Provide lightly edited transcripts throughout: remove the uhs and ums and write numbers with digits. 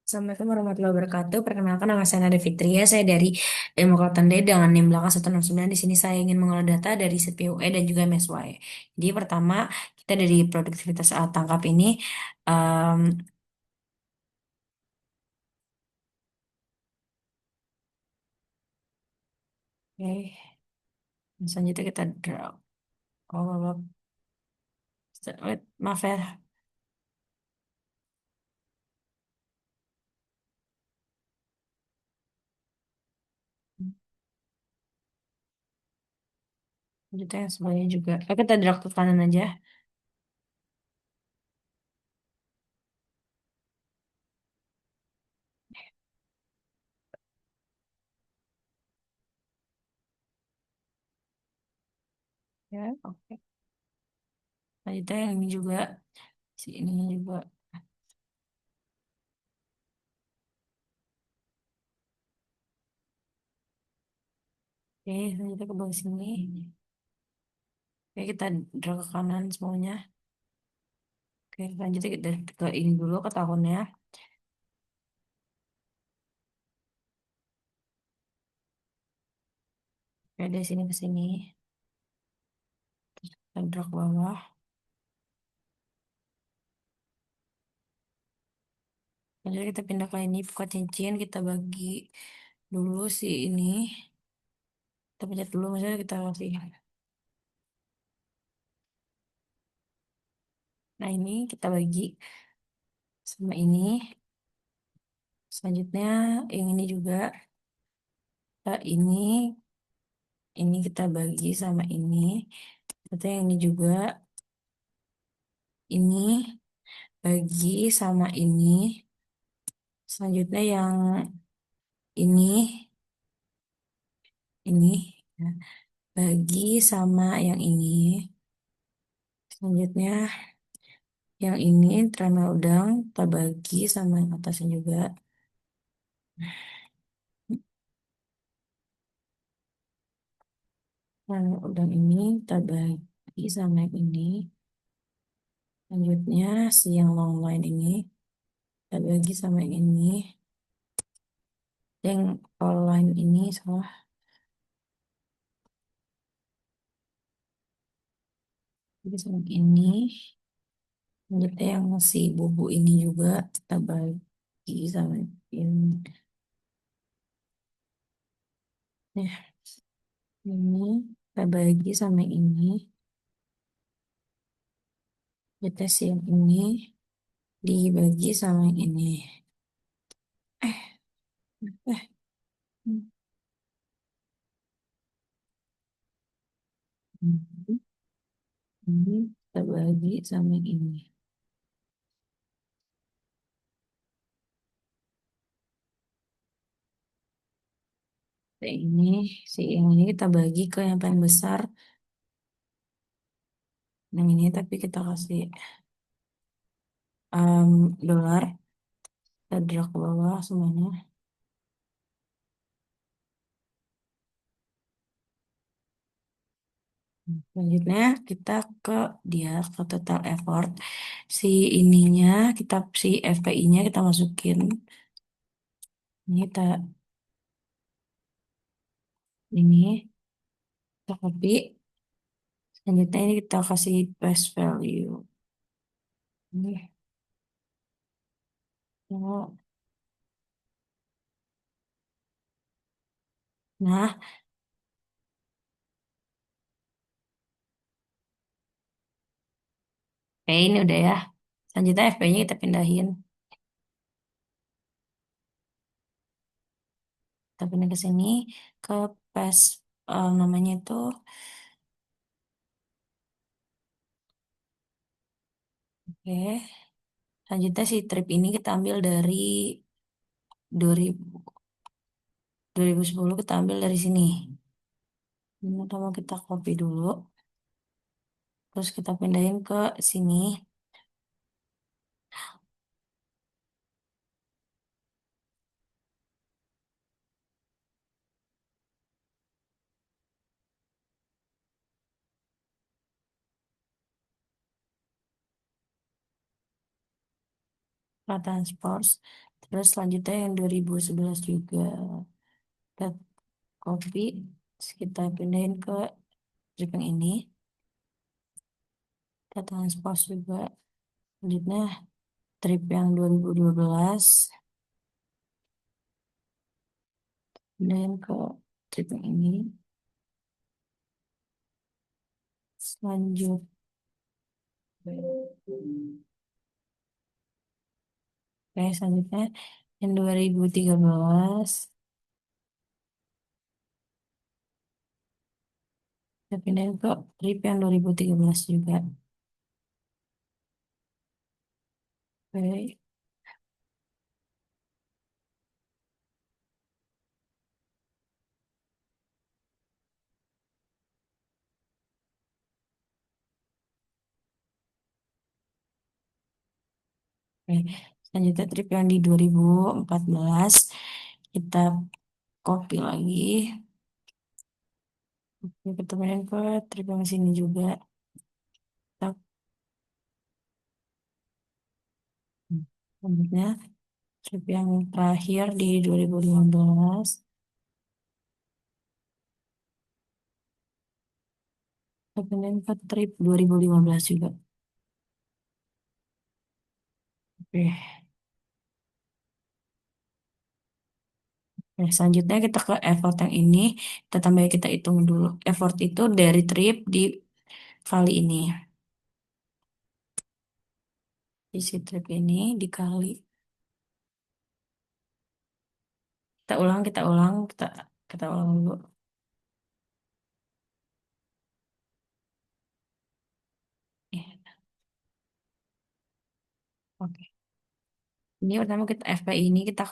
Assalamualaikum warahmatullahi wabarakatuh. Perkenalkan nama saya Nada Fitria. Saya dari Ilmu Kelautan D dengan NIM belakang 169. Di sini saya ingin mengolah data dari CPUE dan juga MSY. Jadi pertama kita dari produktivitas alat tangkap ini. em, Oke, selanjutnya kita draw. Oh, wait, maaf ya. Selanjutnya yang sebelahnya juga. Kita drag ke kanan aja. Ya, oke. Selanjutnya yang ini juga. Si ini juga. Oke, selanjutnya ke bawah sini. Oke, kita drag ke kanan semuanya. Oke, lanjutnya kita ke ini dulu ke tahunnya. Oke, dari sini ke sini. Kita drag bawah. Lanjut kita pindah ke ini, buka cincin. Kita bagi dulu si ini. Kita pencet dulu, misalnya kita kasih. Nah, ini kita bagi sama ini. Selanjutnya, yang ini juga. Ini kita bagi sama ini. Ternyata yang ini juga. Ini bagi sama ini. Selanjutnya yang ini. Ini. Ya, bagi sama yang ini. Selanjutnya yang ini tremel udang kita bagi sama yang atasnya juga. Tremel udang ini kita bagi sama yang ini. Selanjutnya si yang long line ini kita bagi sama yang ini. Yang all line ini salah bagi sama yang ini. Selanjutnya yang si bubu ini juga kita bagi sama yang ini. Nah, ini kita bagi sama yang ini. Kita si yang ini dibagi sama yang ini. Eh, eh. Hmm. Ini kita bagi sama yang ini. Ini, si yang ini kita bagi ke yang paling besar. Yang ini tapi kita kasih dolar. Kita drag ke bawah semuanya. Selanjutnya kita ke dia ke total effort. Si ininya kita si FPI-nya kita masukin. Ini kita ini kita copy. Selanjutnya ini kita kasih paste value. Ini. Oh. Nah, ini udah ya. Selanjutnya FP-nya kita pindahin. Kita pindah ke sini ke paste namanya itu. Oke. Selanjutnya si trip ini kita ambil dari 2000 2010 kita ambil dari sini. Ini pertama kita copy dulu. Terus kita pindahin ke sini. Ke transport. Terus selanjutnya yang 2011 juga. Kita copy, terus kita pindahin ke strip yang ini. Kita transpose juga. Selanjutnya strip yang 2012. Pindahin ke strip yang ini. Selanjutnya, selanjutnya yang 2013. Kita pindahin ke strip yang 2013 juga. Oke. Oke. Selanjutnya trip yang di 2014 kita copy lagi. Oke, kita main ke trip yang sini juga. Kita, selanjutnya trip yang terakhir di 2015 kita pindahin ke trip 2015 juga. Oke. Oke, selanjutnya kita ke effort yang ini. Kita tambah, kita hitung dulu. Effort itu dari trip di kali ini. Isi trip ini dikali. Kita ulang dulu. Eh, Oke. Ini pertama kita FPI ini kita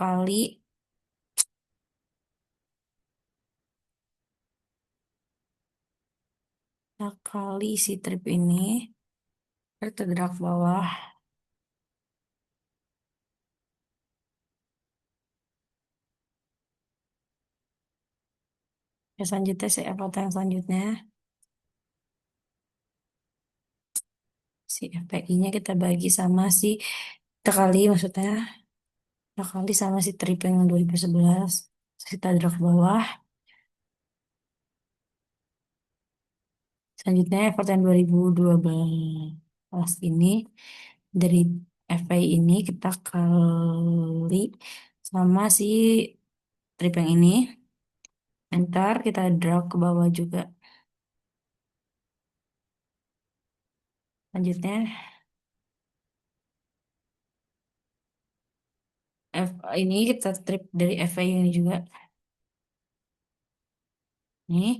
kali isi trip ini. Kita drag bawah. Ya, selanjutnya si effort yang selanjutnya. Si FPI-nya kita bagi sama si, kita kali maksudnya. Kita kali sama si trip yang 2011. Terus kita drag bawah. Selanjutnya effort yang 2012 ini. Dari FPI ini kita kali sama si trip yang ini. Enter, kita drag ke bawah juga. Selanjutnya F ini kita strip dari FA ini juga. Nih,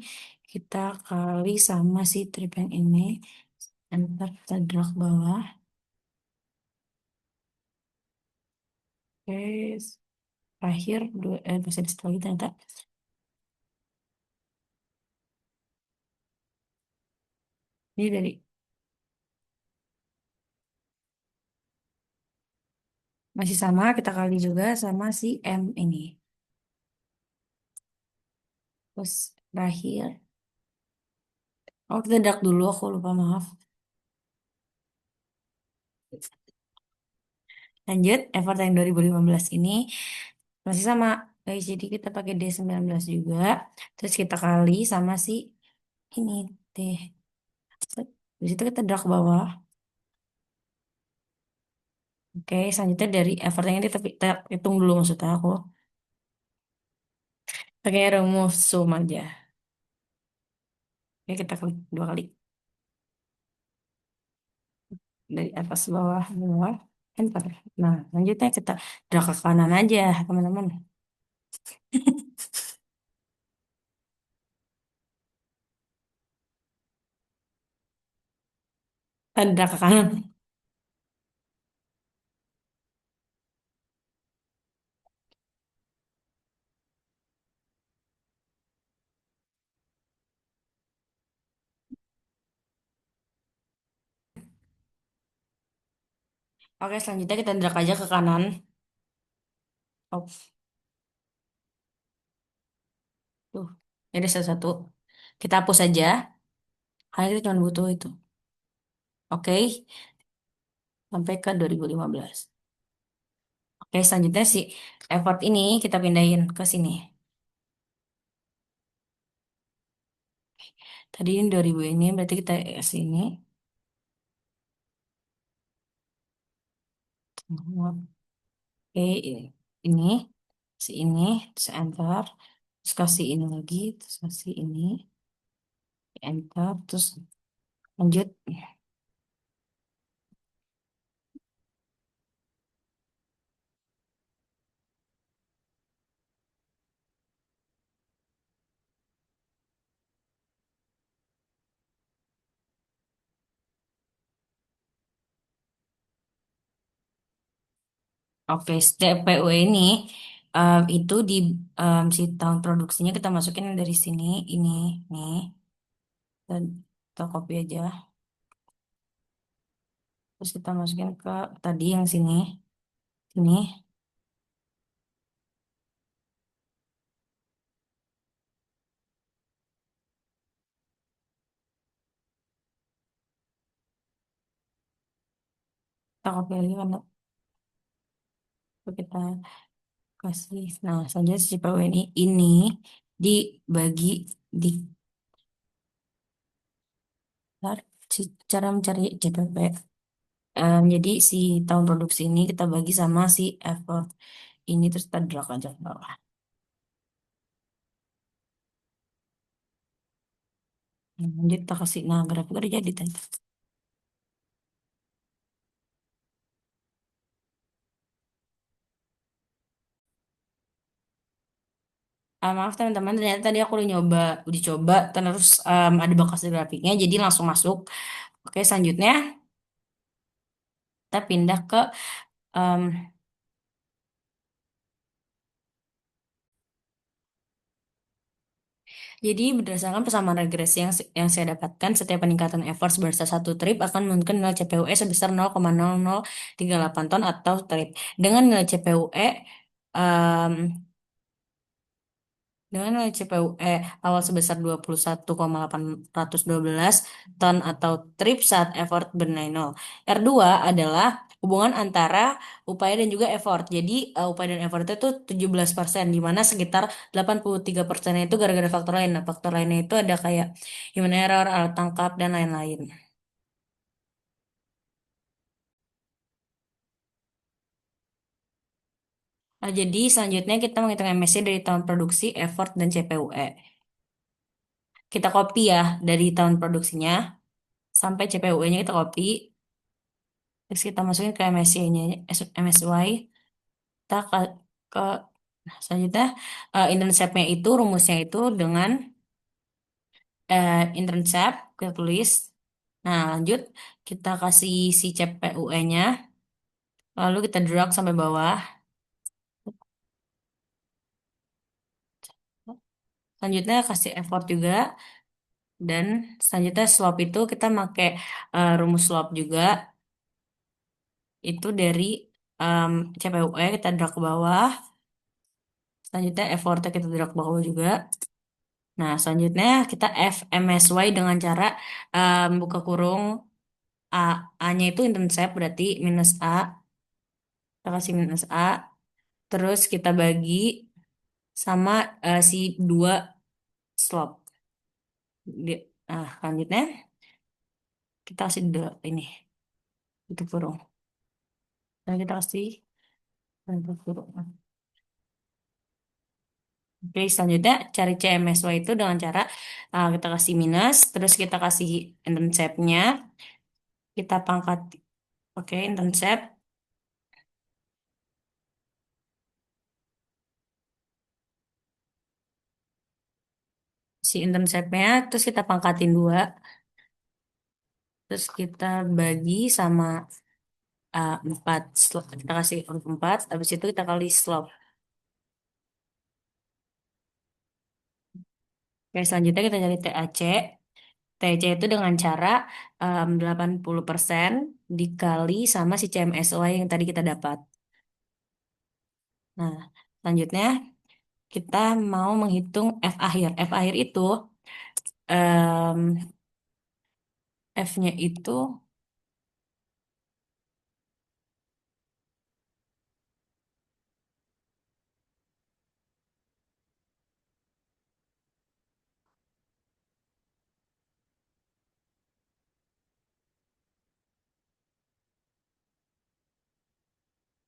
kita kali sama si trip yang ini. Enter, kita drag bawah. Oke, terakhir masih ada satu lagi ternyata. Ini dari masih sama, kita kali juga sama si M ini. Terus terakhir, oh kita drag dulu, aku lupa, maaf. Lanjut, effort yang 2015 ini masih sama, guys. Jadi kita pakai D19 juga. Terus kita kali sama si ini, D. Di situ kita drag ke bawah. Oke, selanjutnya dari effort yang ini kita hitung dulu, maksudnya aku. Pakai rumus sum aja. Oke, kita klik 2 kali. Dari atas bawah, bawah, enter. Nah, selanjutnya kita drag ke kanan aja, teman-teman. Drag ke kanan. Oke, selanjutnya kita drag aja ke kanan. Oh, tuh. Ini satu-satu. Kita hapus aja. Karena kita cuma butuh itu. Oke, sampai ke 2015. Oke, selanjutnya si effort ini kita pindahin ke sini. Tadi ini 2000 ini berarti kita sini. Oke, ini, si ini, terus enter, terus kasih ini lagi, terus kasih ini, enter, terus lanjut. Oke, CPU ini itu di si tahun produksinya kita masukin dari sini, ini, nih, dan kita copy aja. Terus kita masukin ke tadi yang sini, sini, kita copy lagi karena kita kasih. Nah, selanjutnya si CPU ini dibagi di cara mencari CPP. Jadi si tahun produksi ini kita bagi sama si effort ini terus kita drag aja ke bawah. Lanjut kita kasih, nah grafik udah jadi tadi. Maaf teman-teman, ternyata tadi aku udah coba, terus ada bekas di grafiknya, jadi langsung masuk. Oke, selanjutnya kita pindah ke, em, jadi berdasarkan persamaan regresi yang saya dapatkan, setiap peningkatan effort sebesar satu trip akan menurunkan nilai CPUE sebesar 0,0038 ton atau trip. Dengan nilai CPUE dengan nilai CPUE awal sebesar 21,812 ton atau trip saat effort bernilai nol. R2 adalah hubungan antara upaya dan juga effort. Jadi upaya dan effort itu 17%, di mana sekitar 83% itu gara-gara faktor lain. Nah, faktor lainnya itu ada kayak human error, alat tangkap, dan lain-lain. Nah, jadi selanjutnya kita menghitung MSC dari tahun produksi, effort, dan CPUE. Kita copy ya dari tahun produksinya sampai CPUE-nya kita copy. Terus kita masukin ke MSY-nya, MSY. Kita ke nah, selanjutnya internship-nya itu rumusnya itu dengan internship kita tulis. Nah, lanjut kita kasih si CPUE-nya, lalu kita drag sampai bawah. Selanjutnya kasih effort juga, dan selanjutnya slope itu kita pakai rumus slope juga. Itu dari CPUE kita drag ke bawah. Selanjutnya effortnya kita drag ke bawah juga. Nah, selanjutnya kita FMSY dengan cara buka kurung A. A-nya itu internship berarti minus A. Kita kasih minus A. Terus kita bagi sama si dua slot. Nah, selanjutnya kita kasih dua ini. Itu kurung. Dan kita kasih bentuk kurung. Oke, selanjutnya cari CMSY itu dengan cara kita kasih minus. Terus kita kasih internship-nya. Kita pangkat. Oke, internship. Si internship-nya terus kita pangkatin dua, terus kita bagi sama empat slot, kita kasih empat, habis itu kita kali slot. Oke, selanjutnya kita cari TAC. TAC itu dengan cara 80% dikali sama si CMSY yang tadi kita dapat. Nah, selanjutnya kita mau menghitung F akhir. F akhir itu em, F-nya itu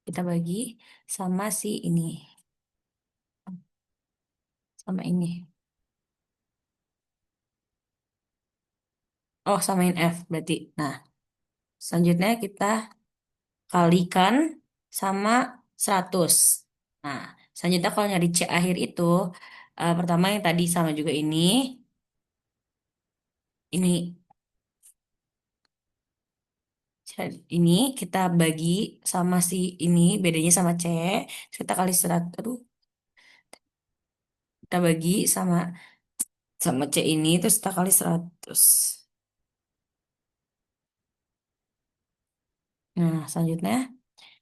kita bagi sama si ini, sama ini. Oh, samain F berarti. Nah, selanjutnya kita kalikan sama 100. Nah, selanjutnya kalau nyari C akhir itu, pertama yang tadi sama juga ini, ini kita bagi sama si ini, bedanya sama C, terus kita kali 100, aduh, kita bagi sama sama C ini, terus kita kali 100. Nah, selanjutnya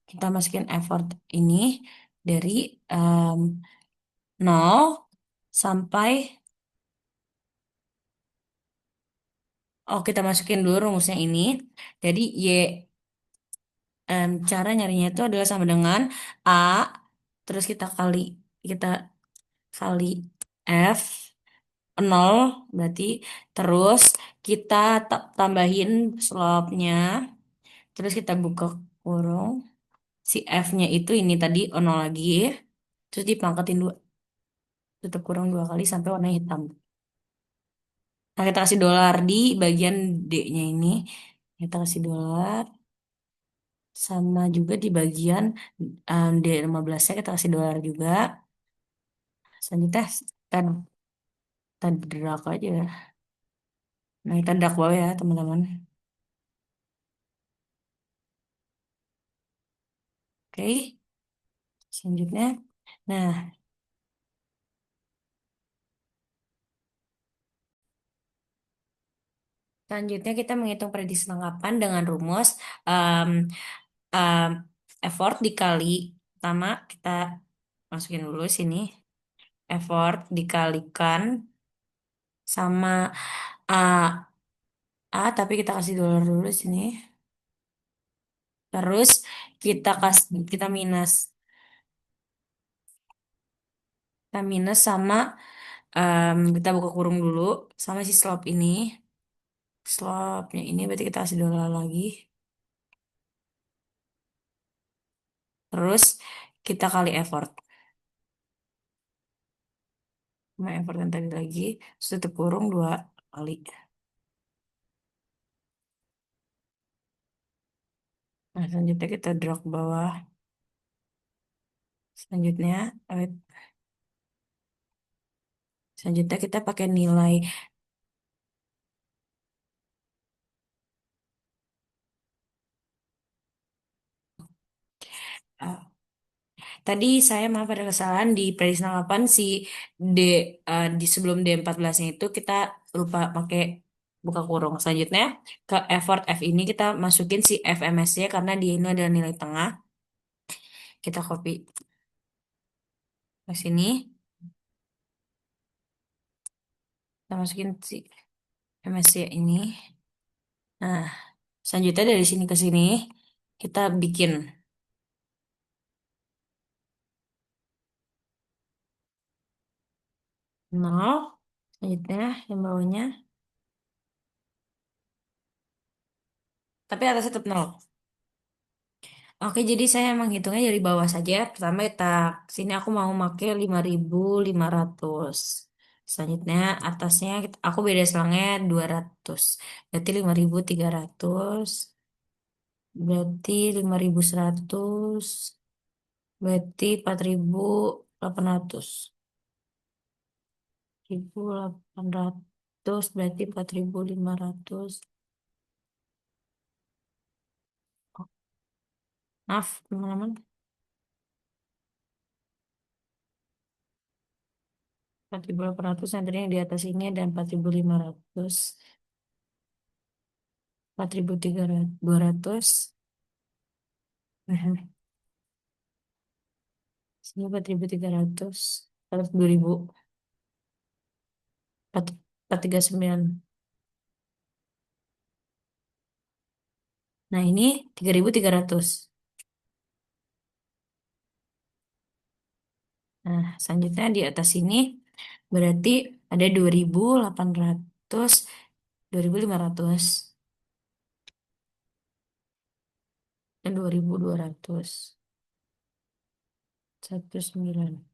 kita masukin effort ini dari em, 0 sampai, oh kita masukin dulu rumusnya ini. Jadi cara nyarinya itu adalah sama dengan A, terus kita kali F 0 berarti, terus kita tambahin slope-nya, terus kita buka kurung, si F-nya itu ini tadi 0 lagi, terus dipangkatin dua, tutup kurung 2 kali sampai warna hitam. Nah, kita kasih dolar di bagian D-nya ini. Kita kasih dolar. Sama juga di bagian D15-nya kita kasih dolar juga. Selanjutnya kita, kita drag aja. Nah, kita drag bawah ya, teman-teman. Oke, selanjutnya. Nah, selanjutnya kita menghitung prediksi tangkapan dengan rumus em, em, effort dikali, pertama kita masukin dulu sini, effort dikalikan sama A, tapi kita kasih dolar dulu sini. Terus kita minus sama kita buka kurung dulu sama si slope ini. Slope-nya ini berarti kita kasih dolar lagi. Terus kita kali effort. Sama effort yang tadi lagi. Terus tutup kurung 2 kali. Nah, selanjutnya kita drag ke bawah. Selanjutnya, selanjutnya kita pakai nilai. Tadi saya maaf ada kesalahan di prediksi 8 si D, di sebelum D14-nya itu kita lupa pakai buka kurung. Selanjutnya ke effort F ini kita masukin si FMS-nya karena dia ini adalah nilai tengah. Kita copy ke sini. Kita masukin si MSC ini. Nah, selanjutnya dari sini ke sini kita bikin 0. Selanjutnya yang bawahnya. Tapi atas tetap 0. Oke, jadi saya menghitungnya dari bawah saja. Pertama kita sini aku mau pakai 5.500. Selanjutnya atasnya aku beda selangnya 200. Berarti 5.300. Berarti 5.100. Berarti 4.800. 1.800 berarti 4.500. Oh, maaf, teman-teman. 4.800 yang tadi yang di atas ini ada 4.500. 4.200. Sini 4.300. Terus 2.000. 439. Nah, ini 3.300. Nah, selanjutnya di atas ini berarti ada 2.800, 2.500, dan 2.200. 19,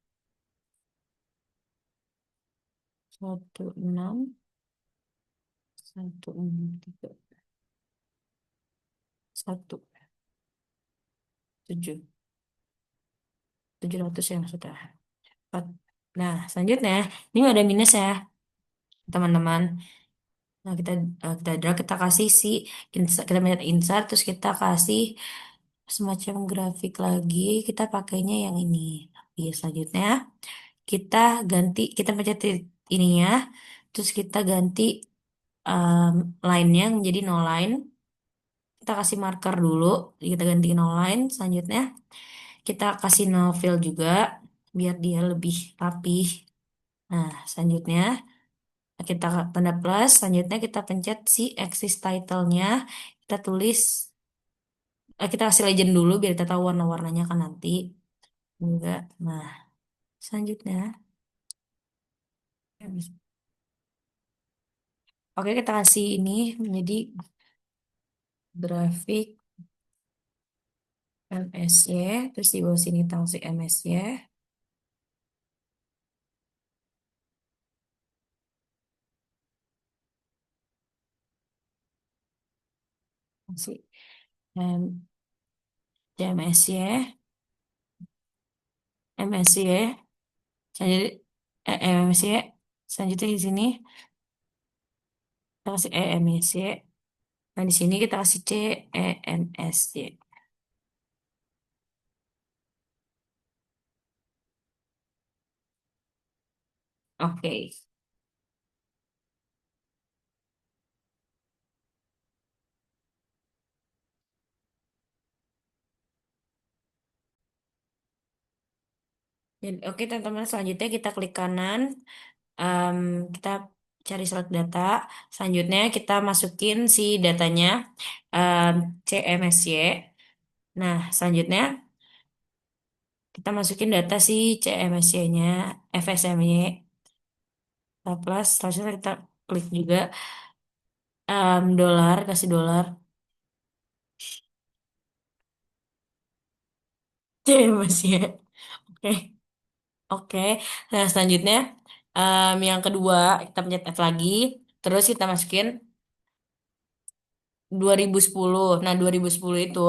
16, 163, 17, 700 ya sudah. Nah, selanjutnya ini ada minus ya, teman-teman. Nah, kita drag, kita kasih kita pencet insert, terus kita kasih semacam grafik lagi. Kita pakainya yang ini. Tapi selanjutnya kita kita pencet ininya, terus kita ganti um, line-nya menjadi no line. Kita kasih marker dulu, kita ganti no line. Selanjutnya kita kasih no fill juga biar dia lebih rapih. Nah, selanjutnya kita tanda plus, selanjutnya kita pencet si axis title-nya, kita tulis, kita kasih legend dulu biar kita tahu warna-warnanya kan nanti. Enggak. Nah, selanjutnya, oke kita kasih ini menjadi grafik MSY, terus di bawah sini tangsi MSY, tangsi MSY, MSY, selanjutnya MSY, selanjutnya di sini kita kasih EMSY, nah di sini kita kasih CEMSY. Oke. Oke teman-teman, selanjutnya kita klik kanan, em, kita cari select data, selanjutnya kita masukin si datanya, em, CMSY. Nah, selanjutnya kita masukin data si CMSY-nya, FSMY, plus, selanjutnya kita klik juga dolar, kasih dolar, CMSY. Oke, oke. Nah, selanjutnya yang kedua kita pencet add lagi, terus kita masukin 2010. Nah, 2010 itu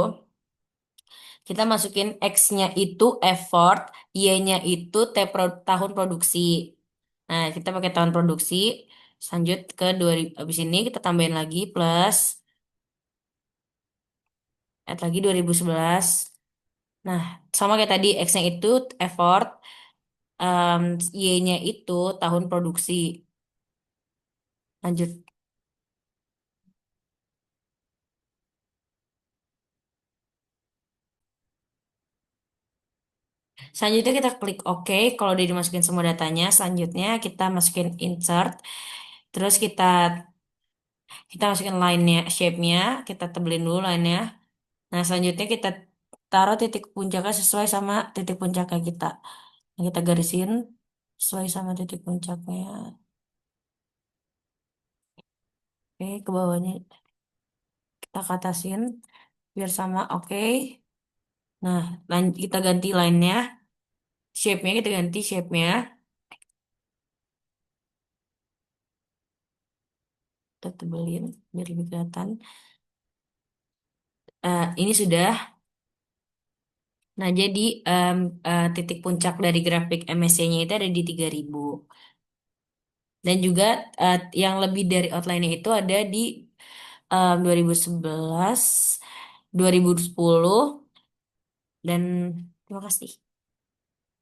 kita masukin X-nya itu effort, Y-nya itu tahun produksi. Nah, kita pakai tahun produksi. Lanjut ke 2000, habis ini kita tambahin lagi plus add lagi 2011. Nah, sama kayak tadi X-nya itu effort, em, Y-nya itu tahun produksi. Lanjut. Selanjutnya kita klik OK. Kalau udah dimasukin semua datanya, selanjutnya kita masukin insert. Terus kita masukin line-nya, shape-nya, kita tebelin dulu line-nya. Nah, selanjutnya kita taruh titik puncaknya sesuai sama titik puncaknya kita. Nah, kita garisin sesuai sama titik puncaknya. Oke, ke bawahnya kita ke atasin biar sama. Oke. Nah, kita ganti line-nya, shape-nya kita ganti shape-nya. Kita tebelin biar lebih kelihatan. Ini sudah. Nah, jadi titik puncak dari grafik MSC-nya itu ada di 3000. Dan juga yang lebih dari outline-nya itu ada di 2011, 2010, dan terima kasih.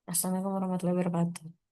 Assalamualaikum warahmatullahi wabarakatuh.